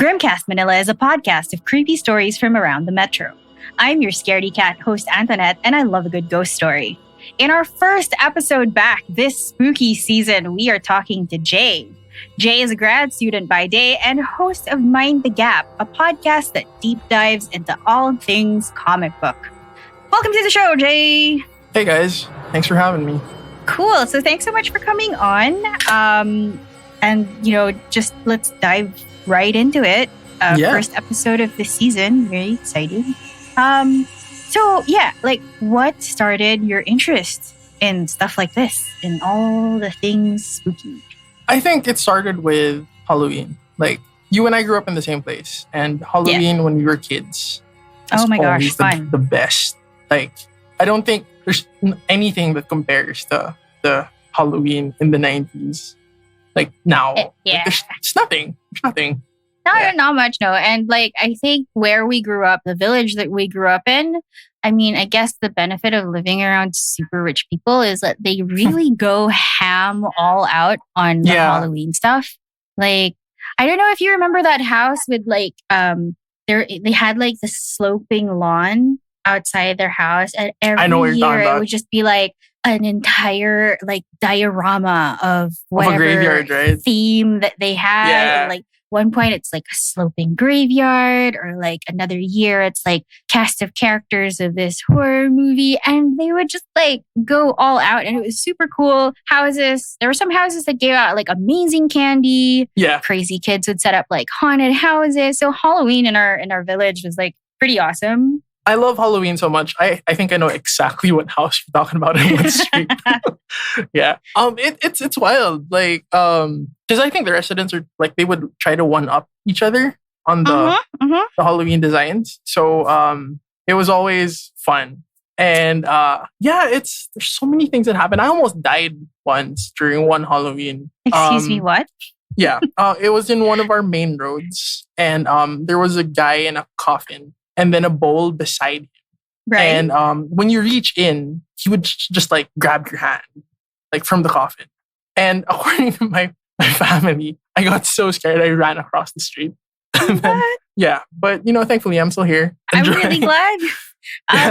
Grimcast Manila is a podcast of creepy stories from around the metro. I'm your scaredy cat host Antoinette, and I love a good ghost story. In our first episode back this spooky season, we are talking to Jay. Jay is a grad student by day and host of Mind the Gap, a podcast that deep dives into all things comic book. Welcome to the show, Jay. Hey guys, thanks for having me. Cool. So thanks so much for coming on. Just let's dive right into it. First episode of the season. Very exciting. What started your interest in stuff like this, in all the things spooky? I think it started with Halloween. Like, you and I grew up in the same place, and Halloween when we were kids. Oh my gosh, fun. The best. Like, I don't think there's anything that compares to the Halloween in the 90s. Like, now. There's nothing. There's nothing. Not much, no. And I think where we grew up, the village that we grew up in, I guess the benefit of living around super rich people is that they really go ham all out on the Halloween stuff. I don't know if you remember that house with they had the sloping lawn outside their house, and every year it would just be an entire diorama of whatever a graveyard, right? theme that they had. Yeah. And, one point it's a sloping graveyard, or another year it's cast of characters of this horror movie, and they would just go all out, and it was super cool. Houses, there were some houses that gave out amazing candy. Yeah. Crazy kids would set up haunted houses. So Halloween in our village was pretty awesome. I love Halloween so much. I think I know exactly what house you're talking about in what street. Yeah. It's wild. Because I think the residents are they would try to one up each other on the Halloween designs. So it was always fun. And there's so many things that happen. I almost died once during one Halloween. Excuse me, what? Yeah. It was in one of our main roads, and there was a guy in a coffin, and then a bowl beside him. Right. And when you reach in, he would just grab your hand, from the coffin. And according to my family, I got so scared I ran across the street. What? Yeah, but thankfully I'm still here. I'm really glad.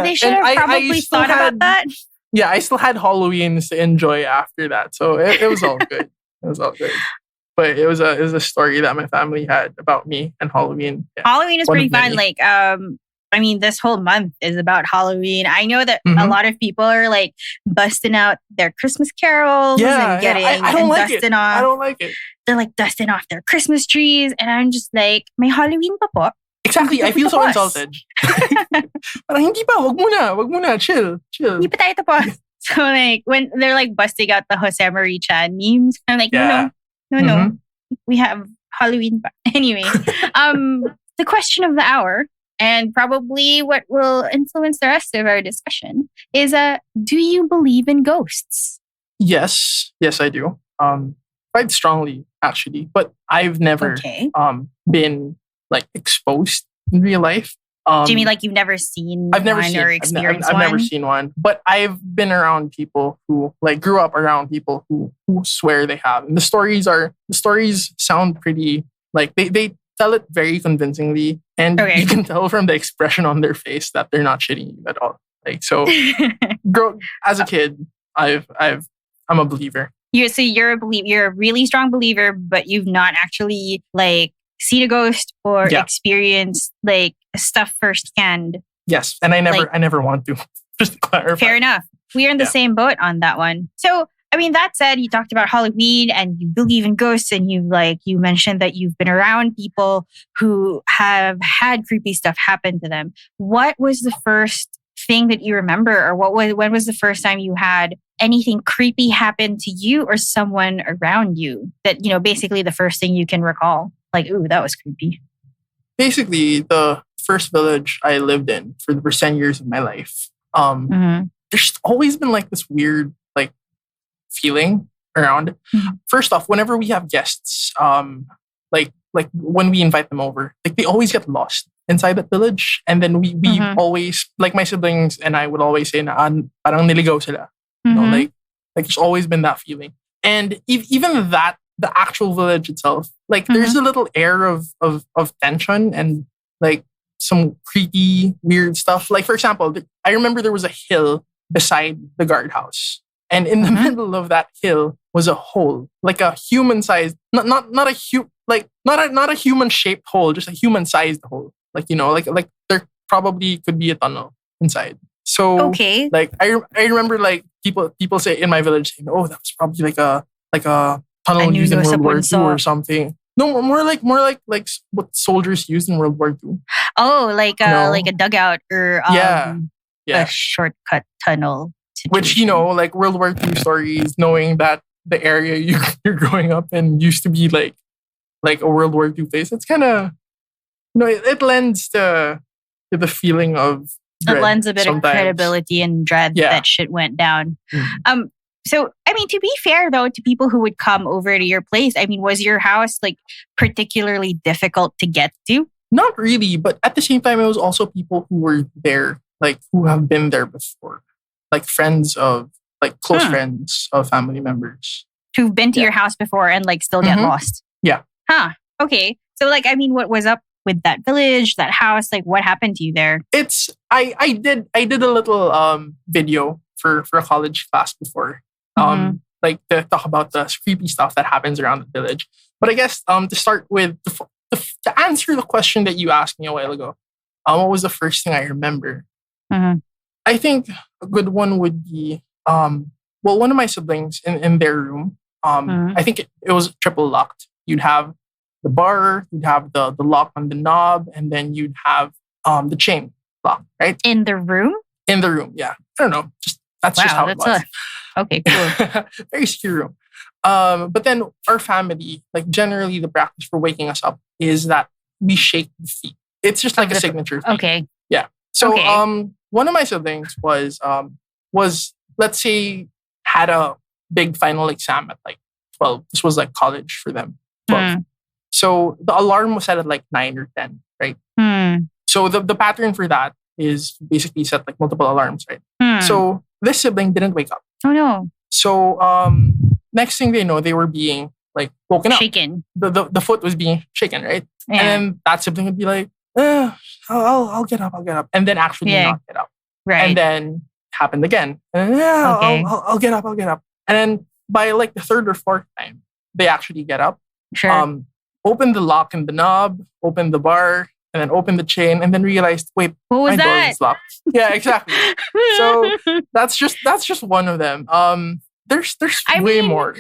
They should have probably thought about that. Yeah, I still had Halloweens to enjoy after that, so it was all good. It was all good. But it was a story that my family had about me and Halloween. Yeah. Halloween is pretty fun. This whole month is about Halloween. I know that a lot of people are busting out their Christmas carols and getting I don't like dusting it. off. I don't like it. They're dusting off their Christmas trees, and I'm just may Halloween pa po? Exactly. I feel so insulted. Parang hindi pa, wag muna, chill. Hindi pa tayo tapos. So when they're busting out the Jose Marie Chan memes, I'm no, we have Halloween. Anyway, the question of the hour, and probably what will influence the rest of our discussion, is do you believe in ghosts? Yes, I do. Quite strongly, actually. But I've never been exposed in real life. Do you mean you've never seen one or experienced one? I've never seen one, but I've been around people who grew up around people who swear they have. And the stories sound pretty they tell it very convincingly, and you can tell from the expression on their face that they're not shitting you at all. As a kid, I'm a believer. You're a really strong believer, but you've not actually seen a ghost or experienced stuff firsthand. Yes, and I never want to. Just to clarify. Fair enough. We are in the same boat on that one. So, that said, you talked about Halloween and you believe in ghosts, and you mentioned that you've been around people who have had creepy stuff happen to them. What was the first thing that you remember, or when was the first time you had anything creepy happen to you or someone around you that, basically the first thing you can recall? Ooh, that was creepy. Basically, the first village I lived in for the first 10 years of my life, there's always been this weird feeling around it. First off, whenever we have guests, when we invite them over, they always get lost inside that village. And then we always, my siblings and I would always say na parang niligaw sila. There's always been that feeling. And even that the actual village itself, like there's a little air of tension and like some creepy, weird stuff. Like for example, I remember there was a hill beside the guardhouse, and in the middle of that hill was a hole, like a human-sized, not a human-shaped hole, just a human-sized hole. Like like there probably could be a tunnel inside. So like I remember like people say in my village saying, oh, that was probably like a tunnel used in World War II or something. No, more like what soldiers used in World War II. Oh, like a dugout or yeah. a shortcut tunnel situation. Which like World War II stories, knowing that the area you're growing up in used to be like a World War II place. It's kind of it lends to the feeling of dread. It lends a bit sometimes. of credibility and dread that shit went down. So, I mean, to be fair, though, to people who would come over to your place, I mean, was your house like particularly difficult to get to? Not really, but at the same time, it was also people who were there, like who have been there before, like friends of, like close friends of family members. Who've been to your house before and like still get lost? Yeah. Huh. Okay. So, like, I mean, what was up with that village, that house? Like, what happened to you there? I did a little video for a college class before. Like to talk about the creepy stuff that happens around the village. But I guess to start with, to answer the question that you asked me a while ago, what was the first thing I remember? I think a good one would be, one of my siblings in their room, I think it was triple locked. You'd have the bar, you'd have the lock on the knob, and then you'd have the chain lock, right? In the room? In the room, yeah. I don't know. That's just how it was. Okay, cool. Very secure room. But then our family, like generally the practice for waking us up is that we shake the feet. It's just like a signature thing. Okay. Yeah. So one of my siblings was let's say had a big final exam at like 12. This was like college for them. 12. So the alarm was set at like 9 or 10, right? So the pattern for that is basically set like multiple alarms, right? So this sibling didn't wake up. Oh no. So next thing they know, they were being like woken up. Shaken. The foot was being shaken, right? Yeah. And then that sibling would be like, I'll get up. And then actually not get up. Right. And then happened again. And I'll get up. And then by like the third or fourth time, they actually get up. Sure. Open the lock and the knob, open the bar, and then open the chain, and then realized, wait, what was my that? door is locked. Yeah, exactly. So that's just one of them. There's way more.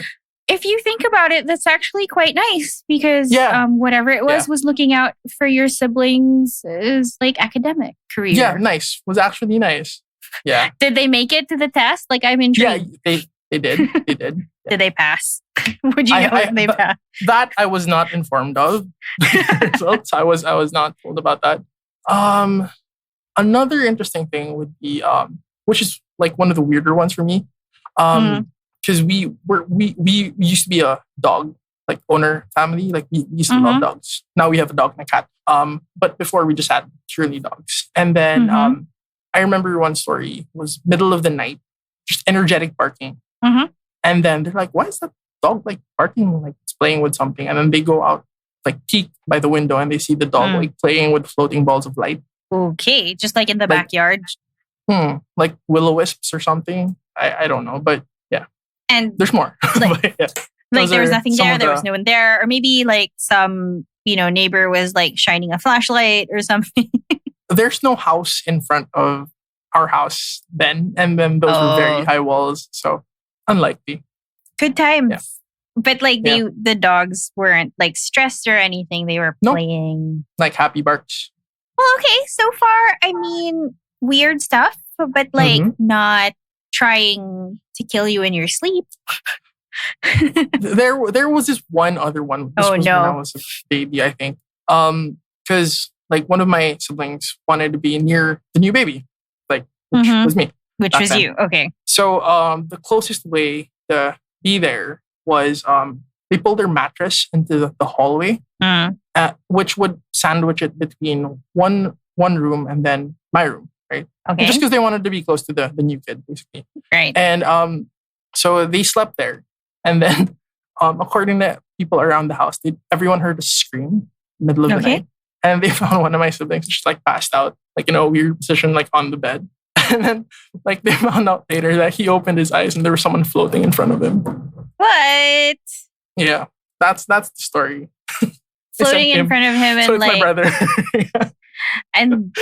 If you think about it, that's actually quite nice because whatever it was looking out for your siblings' is like academic career. Yeah, nice. Was actually nice. Yeah. Did they make it to the test? Like I'm intrigued. Yeah, they did. They did. Yeah. Did they pass? Would you know if they passed? That I was not informed of. Results. I was not told about that. Another interesting thing would be which is like one of the weirder ones for me. Because we used to be a dog like owner family. Like we used to love dogs. Now we have a dog and a cat. But before we just had purely dogs. And then I remember one story was middle of the night, just energetic barking. And then they're like, why is that dog like barking? Like it's playing with something. And then they go out, like peek by the window and they see the dog like playing with floating balls of light. Okay. Just like in the backyard. Like will-o-wisps or something. I don't know. But yeah. And there's more. Like, like there was nothing there. There was no one there. Or maybe like some, neighbor was like shining a flashlight or something. There's no house in front of our house then. And then those were very high walls. So unlikely. Good times. Yeah. But like the dogs weren't like stressed or anything. They were playing. Like happy barks. Well, okay. So far, I mean, weird stuff, but like not trying to kill you in your sleep. There was this one other one. This was when I was a baby, I think. Because like one of my siblings wanted to be near the new baby, like which was me. Which was you. Okay. So the closest way to be there was they pulled their mattress into the hallway, which would sandwich it between one room and then my room, right? Okay. Just because they wanted to be close to the new kid, basically. Right. And so they slept there. And then according to people around the house, everyone heard a scream middle of the Okay. night, and they found one of my siblings just like passed out, like in a weird position, like on the bed. And then, like they found out later that he opened his eyes and there was someone floating in front of him. What? Yeah, that's the story. Floating in front of him So and it's my like brother. Yeah. and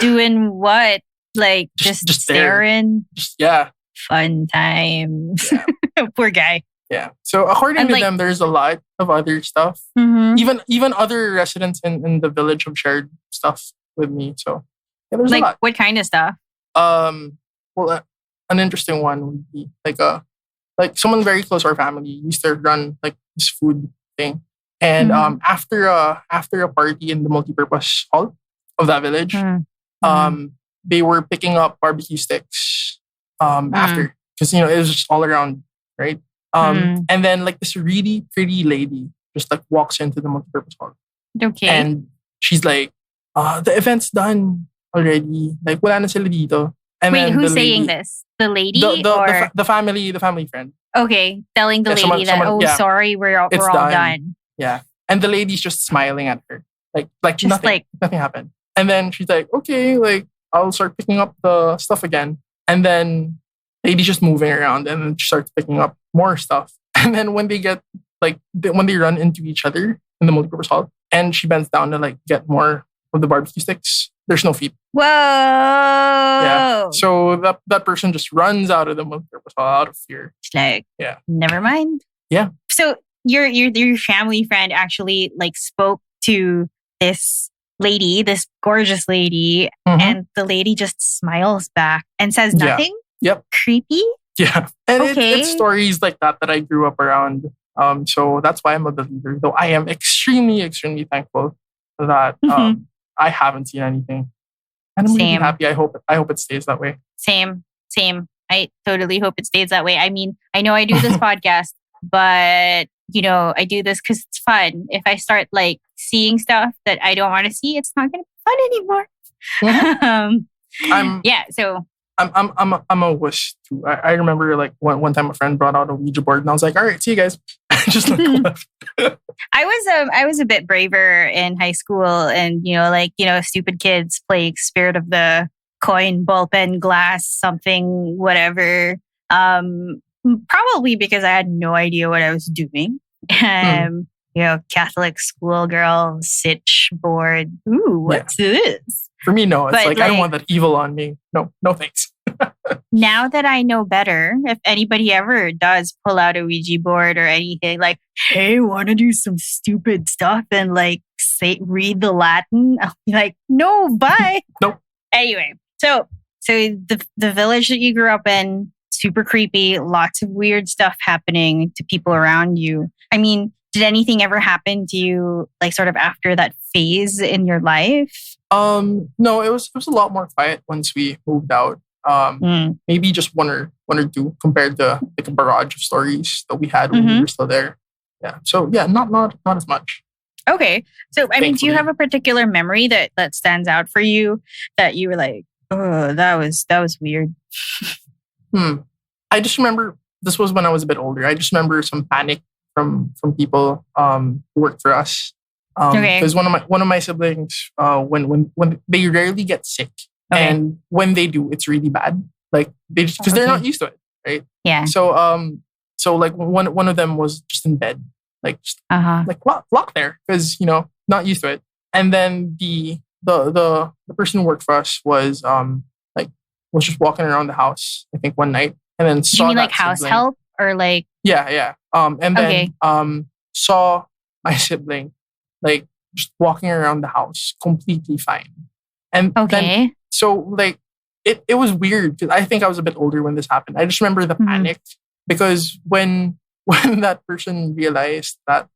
doing what? Like just there. staring. Just yeah. Fun times. Yeah. Poor guy. Yeah. So according And to like- them, there's a lot of other stuff. Mhm. Even other residents in the village have shared stuff with me. So yeah, there's a Like lot. what kind of stuff? Well, an interesting one would be like someone very close to our family used to run like this food thing, and Mhm. after a party in the multipurpose hall of that village, they were picking up barbecue sticks after, because you know it was just all around, right? And then like this really pretty lady just like walks into the multipurpose hall, Okay. and she's like, the event's done already. Like wala na sila dito. And Wait, then who's the lady, saying this? The lady the or family friend. okay, telling the Yeah, lady someone- that yeah. sorry, we're all It's done. done. Yeah. And the lady's just smiling at her. Like Just nothing. like- Nothing happened. And then she's like, okay, like I'll start picking up the stuff again. And then lady's just moving around and then she starts picking up more stuff. And then when they get when they run into each other in the multipurpose hall and she bends down to like get more of the barbecue sticks, there's no feet. Whoa. Yeah. So that person just runs out of the multipurpose hall out of fear. It's like, Yeah. never mind. Yeah. So your family friend actually like spoke to this lady, this gorgeous lady, Mhm. and the lady just smiles back and says Yeah. nothing. Yep. Creepy. Yeah. And Okay. it's stories like that I grew up around. So that's why I'm a believer. Though I am extremely, extremely thankful that I haven't seen anything. And I'm really Same. happy. I hope it stays that way. Same. I totally hope it stays that way. I mean, I know I do this podcast, but you know, I do this because it's fun. If I start like seeing stuff that I don't want to see, it's not going to be fun anymore. I'm Yeah. So I'm a wuss too. I remember like one time a friend brought out a Ouija board and I was like, all right, see you guys. Just like left. I was a bit braver in high school, and stupid kids play Spirit of the Coin, ballpen, glass, something, whatever. Probably because I had no idea what I was doing. Catholic schoolgirl sitch board. Ooh, what's this? For me, no. It's But, like I don't want that evil on me. No thanks. Now that I know better, if anybody ever does pull out a Ouija board or anything, like, hey, want to do some stupid stuff and like read the Latin, I'll be like, no, bye. Nope. Anyway, so the village that you grew up in, super creepy, lots of weird stuff happening to people around you. I mean, did anything ever happen to you like sort of after that phase in your life? No, it was a lot more quiet once we moved out. Maybe just one or two compared to like a barrage of stories that we had when we were still there. Yeah. So yeah, not as much. Okay. So I mean, do you Thankfully. have a particular memory that stands out for you that you were like, oh, that was weird? I just remember this was when I was a bit older. I just remember some panic from people who worked for us. Okay. Because one of my siblings, when they rarely get sick, Okay. and when they do, it's really bad. Like because they're not used to it, right? Yeah. So like one of them was just in bed, like just like locked there because not used to it. And then the person who worked for us was just walking around the house, I think one night, and then Do saw you mean that like house sibling. help or like? Yeah. And then saw my sibling like just walking around the house completely fine. And then, Okay. so like it was weird because I think I was a bit older when this happened. I just remember the panic because when that person realized that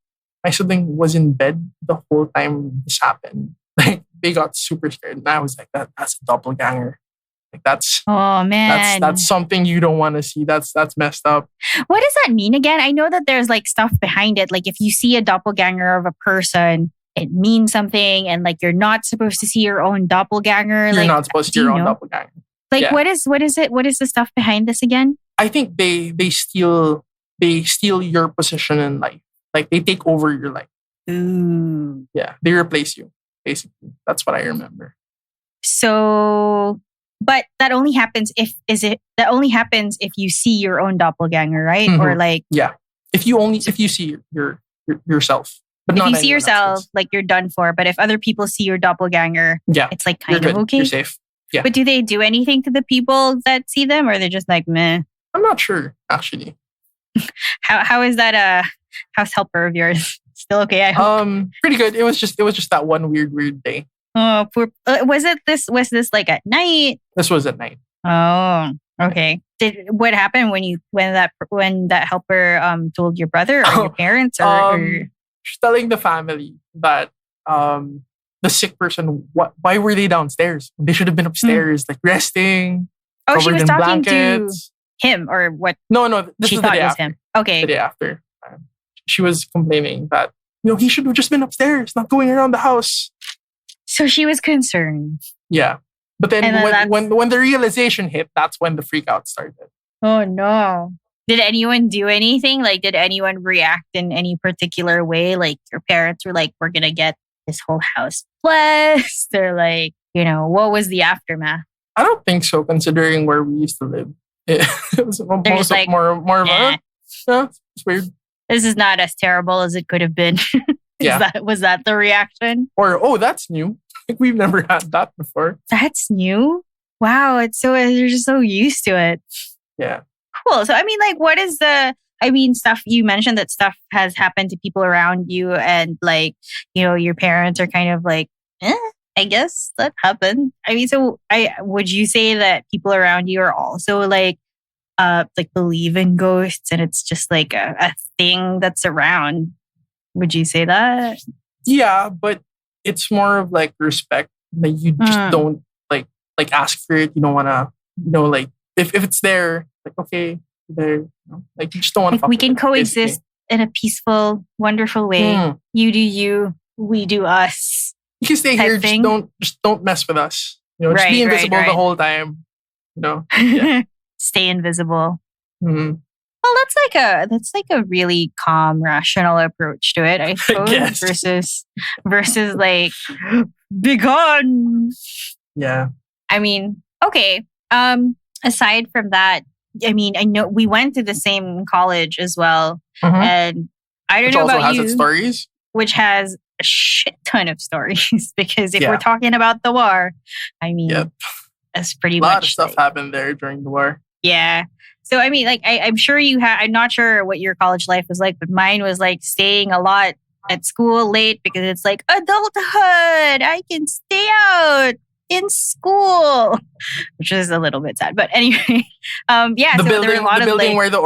my sibling was in bed the whole time this happened, like they got super scared, and I was like, that's a doppelganger. Like that's Oh man. that's something you don't want to see. That's messed up. What does that mean again? I know that there's like stuff behind it. Like if you see a doppelganger of a person, it means something, and like you're not supposed to see your own doppelganger. You're like, not supposed to see do your you own know? doppelganger. Like Yeah. what is it? What is the stuff behind this again? I think they steal they steal your position in life. Like they take over your life. Ooh. Yeah, they replace you. Basically, that's what I remember. So, but that only happens if you see your own doppelganger, right? Or like, yeah, if you see yourself, but if not you see yourself, else's. like you're done for. But if other people see your doppelganger, yeah, it's like kind you're of good. okay. You're safe. Yeah. But do they do anything to the people that see them, or are they just like meh? I'm not sure actually. How is that a house helper of yours? Still okay? I hope. Pretty good. It was just that one weird day. Oh, poor. Was this like at night? This was at night. Oh, okay. What happened when that helper told your brother or your parents or she's telling the family that the sick person, why were they downstairs? They should have been upstairs, like resting. Oh, she was talking blankets. to him or what? No, this she was thought the day it was after. him. Okay. The day after. She was complaining that, he should have just been upstairs, not going around the house. So she was concerned. Yeah. But then when the realization hit, that's when the freak out started. Oh no. Did anyone do anything? Like, did anyone react in any particular way? Like your parents were like, we're going to get this whole house blessed. Or like, what was the aftermath? I don't think so, considering where we used to live. It was more of a... Yeah, it's weird. This is not as terrible as it could have been. Was that the reaction? Or, that's new. Like, we've never had that before. That's new? Wow, you're just so used to it. Yeah. Cool. So, what is stuff you mentioned that stuff has happened to people around you and like, your parents are kind of like, I guess that happened. Would you say that people around you are also like believe in ghosts and it's just like a thing that's around? Would you say that? Yeah, but it's more of like respect. Like you just don't like ask for it. You don't want to, like if it's there, like okay, there. Like you just don't want to. We can coexist in a peaceful, wonderful way. You do you, we do us. You can stay here. Just don't mess with us. Just be invisible the whole time. Yeah. Stay invisible. Mm-hmm. Well, that's like a really calm, rational approach to it, I suppose. versus like be gone. Yeah. Okay. Aside from that, I know we went to the same college as well, and I don't know about you. Which also has its stories. Which has a shit ton of stories because if we're talking about the war, that's pretty much a lot of stuff happened there during the war. Yeah. So, I'm sure you had, I'm not sure what your college life was like, but mine was like staying a lot at school late because it's like adulthood. I can stay out in school, which is a little bit sad. But anyway, the building where the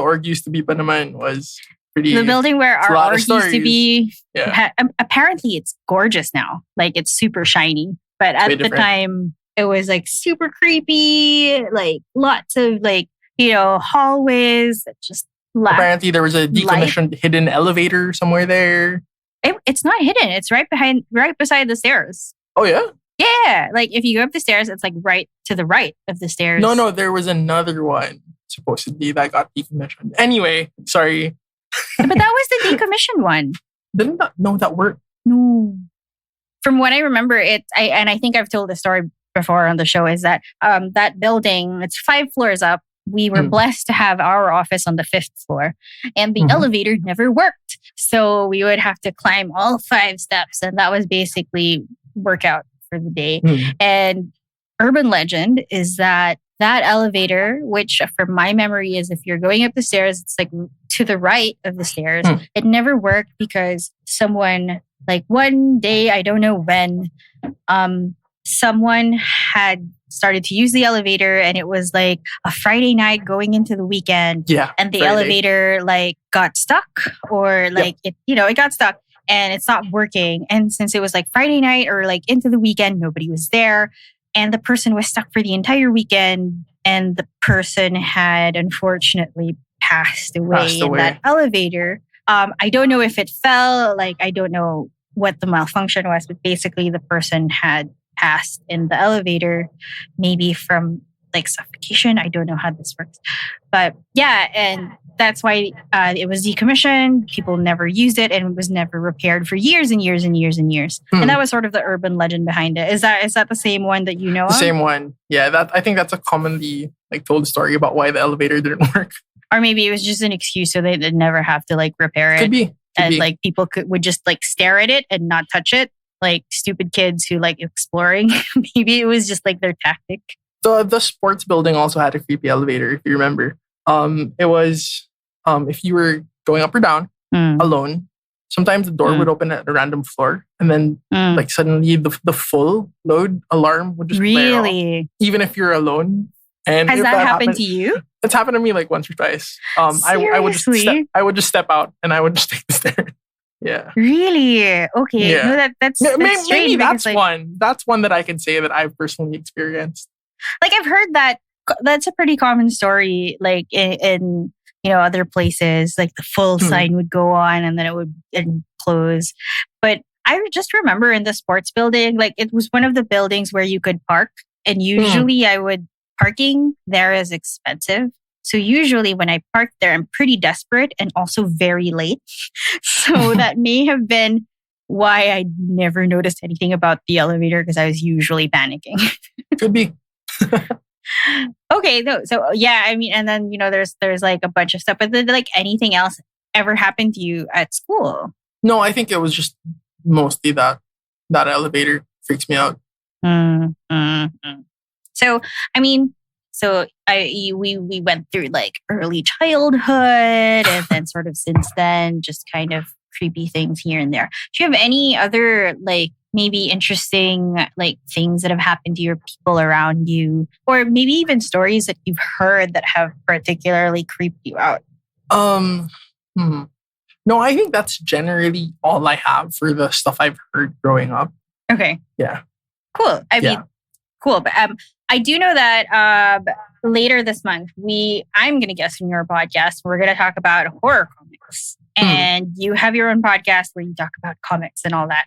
org used to be pa naman was pretty... The building where our org used to be, yeah. Apparently it's gorgeous now. Like it's super shiny. But at the time... It was like super creepy, like lots of like, hallways that just apparently there was a decommissioned hidden elevator somewhere there. It's not hidden. It's right beside the stairs. Oh, yeah? Yeah. Like if you go up the stairs, it's like right to the right of the stairs. No, there was another one supposedly that got decommissioned. Anyway, sorry. But that was the decommissioned one. Didn't that work? No. From what I remember, I think I've told the story before on the show, is that that building, it's 5 floors up. We were blessed to have our office on the 5th floor and the elevator never worked. So we would have to climb all 5 steps and that was basically workout for the day. And urban legend is that elevator, which from my memory is if you're going up the stairs, it's like to the right of the stairs. It never worked because someone, like one day, I don't know when, someone had started to use the elevator and it was like a Friday night going into the weekend. Yeah. And the Friday. Elevator like got stuck or like it got stuck and it stopped working. And since it was like Friday night or like into the weekend, nobody was there. And the person was stuck for the entire weekend. And the person had unfortunately passed away in that elevator. I don't know if it fell, like I don't know what the malfunction was, but basically the person had passed in the elevator, maybe from like suffocation. I don't know how this works, but yeah, and that's why it was decommissioned. People never used it, and it was never repaired for years and years and years and years. And that was sort of the urban legend behind it. Is that the same one that you know? The same one, yeah. I think that's a commonly like told story about why the elevator didn't work. Or maybe it was just an excuse so they'd never have to like repair it. Could be. And like people would just like stare at it and not touch it, like stupid kids who like exploring. Maybe it was just like their tactic. The sports building also had a creepy elevator, if you remember. It was if you were going up or down alone, sometimes the door would open at a random floor, and then like suddenly the full load alarm would just flare off, even if you're alone. And has that happened to you? It's happened to me like once or twice. I would just step out and I would just take the stairs. Yeah. Really? Okay. Yeah. No, that's maybe strange. That's like, one. That's one that I can say that I've personally experienced. Like I've heard that's a pretty common story. Like in other places, like the full sign would go on and then it would close. But I just remember in the sports building, like it was one of the buildings where you could park, and usually parking there is expensive. So usually when I park there, I'm pretty desperate and also very late. So that may have been why I never noticed anything about the elevator, because I was usually panicking. Could be. Okay, so yeah, I mean, and then there's like a bunch of stuff, but then like anything else ever happened to you at school? No, I think it was just mostly that elevator freaks me out. So I mean, we went through like early childhood, and then sort of since then, just kind of creepy things here and there. Do you have any other like maybe interesting like things that have happened to your people around you, or maybe even stories that you've heard that have particularly creeped you out? No, I think that's generally all I have for the stuff I've heard growing up. Okay. Yeah. Cool. I mean, cool. But I do know that later this month, I'm going to guest on your podcast, we're going to talk about horror comics. And you have your own podcast where you talk about comics and all that.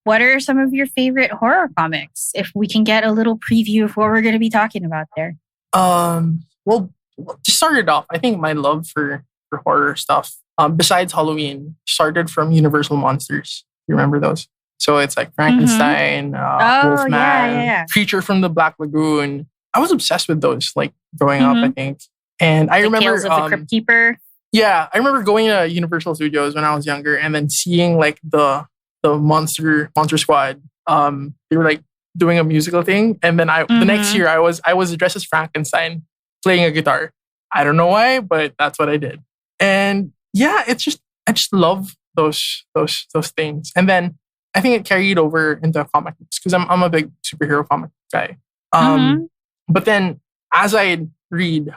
What are some of your favorite horror comics? If we can get a little preview of what we're going to be talking about there. Well, to start it off, I think my love for horror stuff, besides Halloween, started from Universal Monsters. You remember those? So it's like Frankenstein, Wolfman, Creature from the Black Lagoon. I was obsessed with those, like growing up, I think. And I remember Tales of the Crypt Keeper. Yeah, I remember going to Universal Studios when I was younger, and then seeing like the Monster Squad. They were like doing a musical thing, and then the next year I was dressed as Frankenstein playing a guitar. I don't know why, but that's what I did. And yeah, I just love those things. And then I think it carried over into comic books because I'm a big superhero comic guy. But then as I read,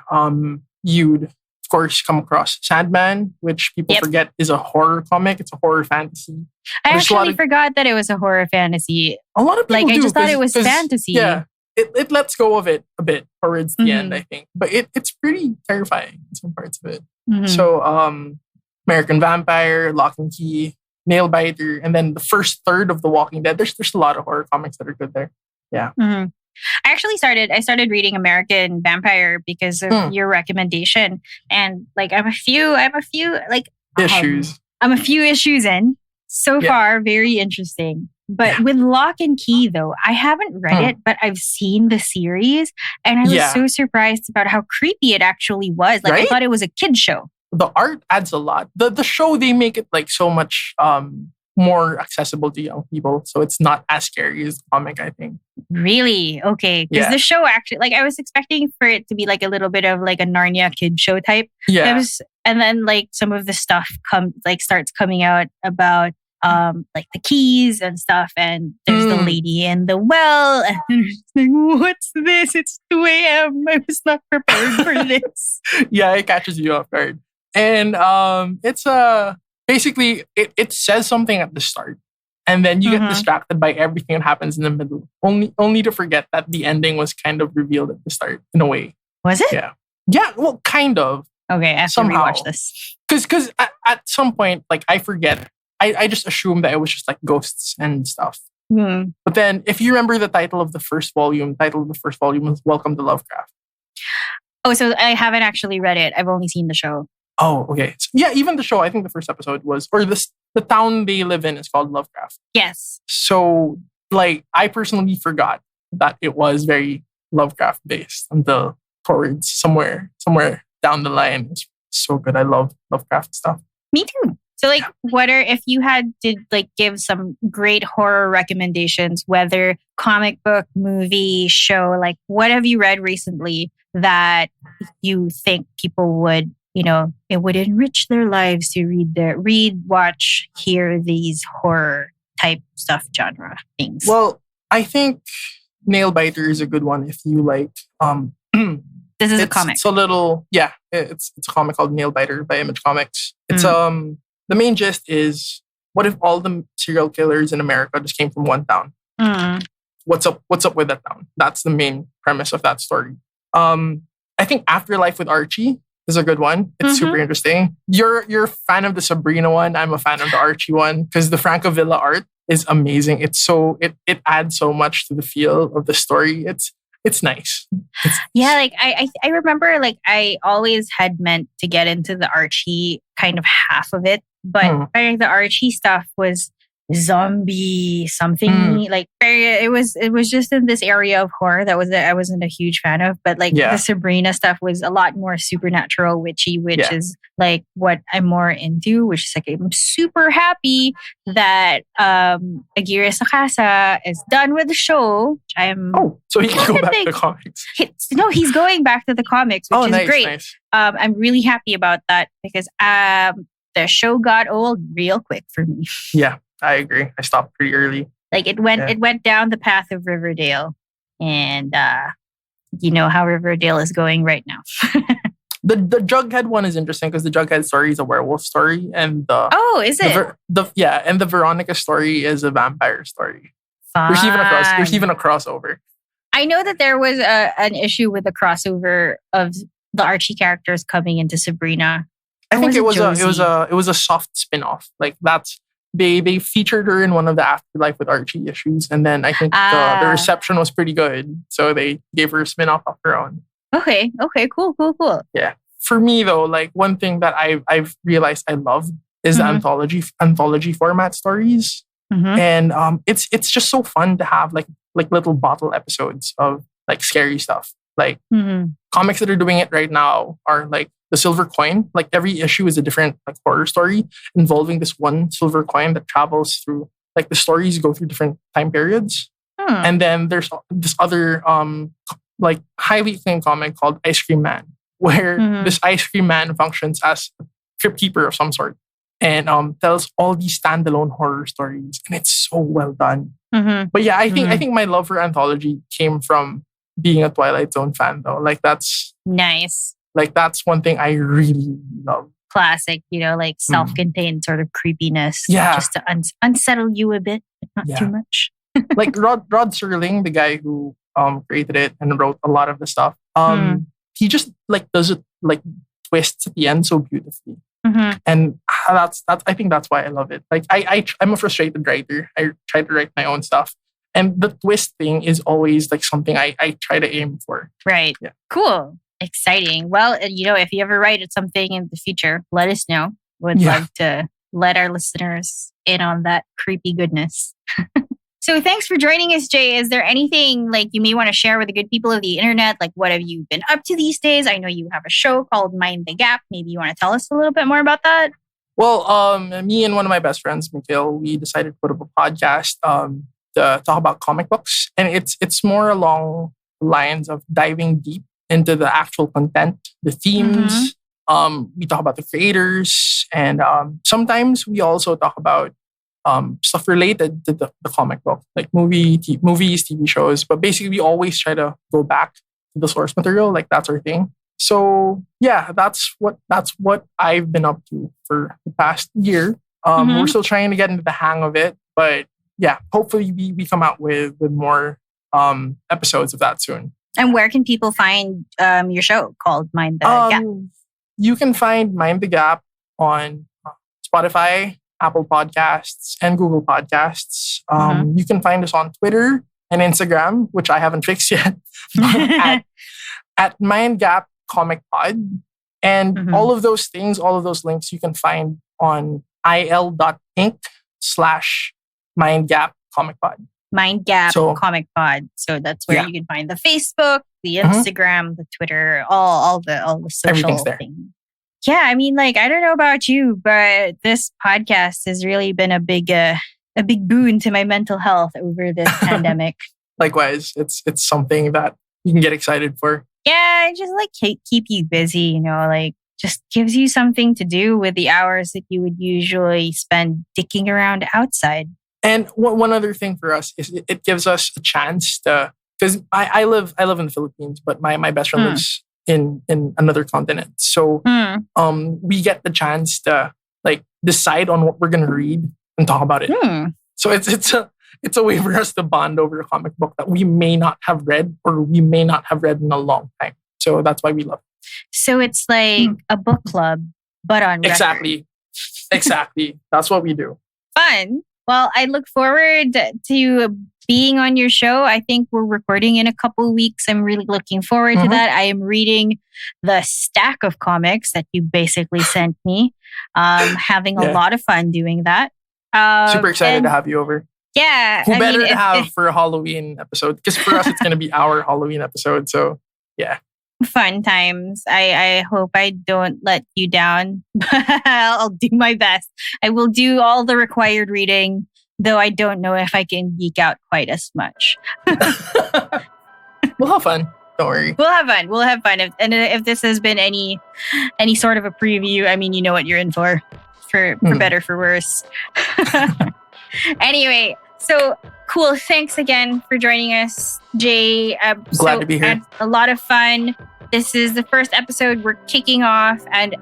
you'd of course come across Sandman, which people forget is a horror comic. It's a horror fantasy. I actually forgot that it was a horror fantasy. A lot of people I just thought it was fantasy. Yeah, it lets go of it a bit towards the end, I think. But it's pretty terrifying in some parts of it. So American Vampire, Lock and Key, Nailbiter, and then the first third of The Walking Dead. There's a lot of horror comics that are good there. Yeah. I actually started reading American Vampire because of your recommendation, and like I'm a few like issues. I'm a few issues in so far. Very interesting. But with Lock and Key, though, I haven't read it, but I've seen the series, and I was so surprised about how creepy it actually was. Like I thought it was a kid show. The art adds a lot. The show, they make it like so much more accessible to young people, so it's not as scary as the comic, I think. Really? Okay. Because the show actually, like I was expecting for it to be like a little bit of like a Narnia kid show type. Yeah. And then like some of the stuff starts coming out about like the keys and stuff, and there's the lady in the well, and it's like, what's this? It's 2 a.m. I was not prepared for this. Yeah, it catches you off guard. And it's basically it says something at the start, and then you get distracted by everything that happens in the middle, only to forget that the ending was kind of revealed at the start in a way. Was it? Yeah, well, kind of. Okay, I have to rewatch this. Because at some point, like I forget. I just assume that it was just like ghosts and stuff. But then, if you remember the title of the first volume, was Welcome to Lovecraft. Oh, so I haven't actually read it. I've only seen the show. Oh, okay. So, yeah, even the show, I think the first episode was, or the town they live in is called Lovecraft. Yes. So, like, I personally forgot that it was very Lovecraft based until towards somewhere down the line. It's so good. I love Lovecraft stuff. Me too. So, like, if you had to like give some great horror recommendations, whether comic book, movie, show, like, what have you read recently that you think people would, it would enrich their lives to read, watch, hear these horror type stuff, genre things? Well, I think Nailbiter is a good one if you like. This is a comic. It's a little, yeah. It's a comic called Nailbiter by Image Comics. It's the main gist is, what if all the serial killers in America just came from one town? What's up with that town? That's the main premise of that story. I think Afterlife with Archie is a good one. It's super interesting. You're a fan of the Sabrina one. I'm a fan of the Archie one because the Francavilla art is amazing. It adds so much to the feel of the story. It's nice. Like I remember, like, I always had meant to get into the Archie kind of half of it, but the Archie stuff was zombie something like it was just in this area of horror that I wasn't a huge fan of, but like the Sabrina stuff was a lot more supernatural, witchy, which is like what I'm more into, which is like, I'm super happy that Aguirre Sacasa is done with the show. So he can go back to the comics. He's going back to the comics, which is great. Nice. I'm really happy about that because the show got old real quick for me. Yeah, I agree. I stopped pretty early. Like it went down the path of Riverdale, and you know how Riverdale is going right now. The Jughead one is interesting because the Jughead story is a werewolf story, and is it? And the Veronica story is a vampire story. Fun. There's even a crossover. I know that there was an issue with the crossover of the Archie characters coming into Sabrina. I think it was a soft spin-off. Like they featured her in one of the Afterlife with Archie issues, and then I think the reception was pretty good, so they gave her a spin-off of her own. Okay, cool. Yeah. For me though, like one thing that I've realized I love is the anthology format stories. And it's just so fun to have like little bottle episodes of like scary stuff. Like comics that are doing it right now are like the Silver Coin. Like every issue is a different like horror story involving this one silver coin that travels through, like the stories go through different time periods. And then there's this other like highly acclaimed comic called Ice Cream Man, where this Ice Cream Man functions as a crypt keeper of some sort and tells all these standalone horror stories, and it's so well done. But yeah, I think my love for anthology came from being a Twilight Zone fan though. Like that's nice. Like that's one thing I really love. Classic, like self-contained sort of creepiness. Yeah. Just to unsettle you a bit, but not too much. Like Rod Serling, the guy who created it and wrote a lot of the stuff. He just like does it like twists at the end so beautifully. And that's I think that's why I love it. Like I'm a frustrated writer. I try to write my own stuff. And the twist thing is always like something I try to aim for. Right. Yeah. Cool. Exciting. Well, if you ever write something in the future, let us know. Would love to let our listeners in on that creepy goodness. So thanks for joining us, Jay. Is there anything like you may want to share with the good people of the internet? Like what have you been up to these days? I know you have a show called Mind the Gap. Maybe you want to tell us a little bit more about that? Well, me and one of my best friends, Mikhail, we decided to put up a podcast to talk about comic books. And it's more along the lines of diving deep into the actual content, the themes. We talk about the creators, and sometimes we also talk about stuff related to the comic book, like movies, TV shows. But basically, we always try to go back to the source material. Like that's our thing. So yeah, that's what I've been up to for the past year. We're still trying to get into the hang of it, but yeah, hopefully we come out with more episodes of that soon. And where can people find your show called Mind the Gap? You can find Mind the Gap on Spotify, Apple Podcasts, and Google Podcasts. You can find us on Twitter and Instagram, which I haven't fixed yet, at Mind Gap Comic Pod. And all of those things, all of those links you can find on il.inc/Mind Gap Comic Pod. Mind Gap Comic Pod. So that's where you can find the Facebook, the Instagram, the Twitter, all the social things. Yeah, I mean, like, I don't know about you, but this podcast has really been a big boon to my mental health over this pandemic. Likewise, it's something that you can get excited for. Yeah, it just like keep you busy, you know, like just gives you something to do with the hours that you would usually spend dicking around outside. And one other thing for us is it gives us a chance to, because I live in the Philippines, but my best friend lives in another continent. So we get the chance to like decide on what we're gonna read and talk about it. So it's a way for us to bond over a comic book that we may not have read or we may not have read in a long time. So that's why we love it. So it's like a book club, but on record. Exactly. That's what we do. Fun. Well, I look forward to being on your show. I think we're recording in a couple of weeks. I'm really looking forward to that. I am reading the stack of comics that you basically sent me. Having a lot of fun doing that. Super excited to have you over. Yeah. Who better to have for a Halloween episode? Because for us, it's going to be our Halloween episode. So, yeah. Fun times. I hope I don't let you down. I'll do my best. I will do all the required reading, though I don't know if I can geek out quite as much. We'll have fun. Don't worry. We'll have fun. If this has been any sort of a preview, I mean, you know what you're in for better, for worse. Anyway, so cool. Thanks again for joining us, Jay. Glad to be here. A lot of fun. This is the first episode we're kicking off, and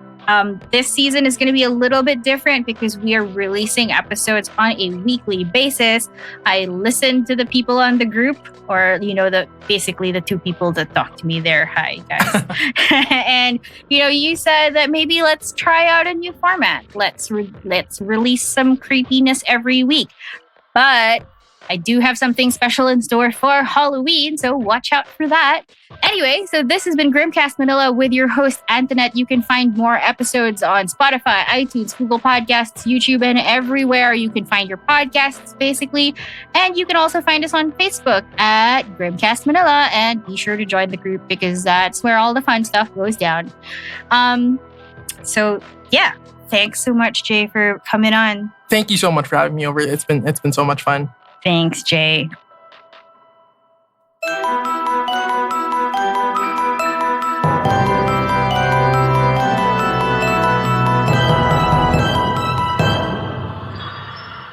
this season is going to be a little bit different because we are releasing episodes on a weekly basis. I listened to the people on the group, or basically the two people that talk to me there. Hi guys. And you said that maybe let's try out a new format. Let's release some creepiness every week. But I do have something special in store for Halloween, so watch out for that. Anyway, so this has been Grimcast Manila with your host, Antoinette. You can find more episodes on Spotify, iTunes, Google Podcasts, YouTube, and everywhere you can find your podcasts, basically. And you can also find us on Facebook at Grimcast Manila, and be sure to join the group because that's where all the fun stuff goes down. So, yeah. Thanks so much, Jay, for coming on. Thank you so much for having me over. It's been so much fun. Thanks, Jay.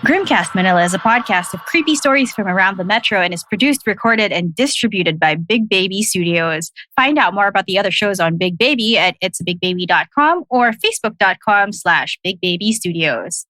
Grimcast Manila is a podcast of creepy stories from around the metro and is produced, recorded, and distributed by Big Baby Studios. Find out more about the other shows on Big Baby at itsabigbaby.com or facebook.com/bigbbabystudios.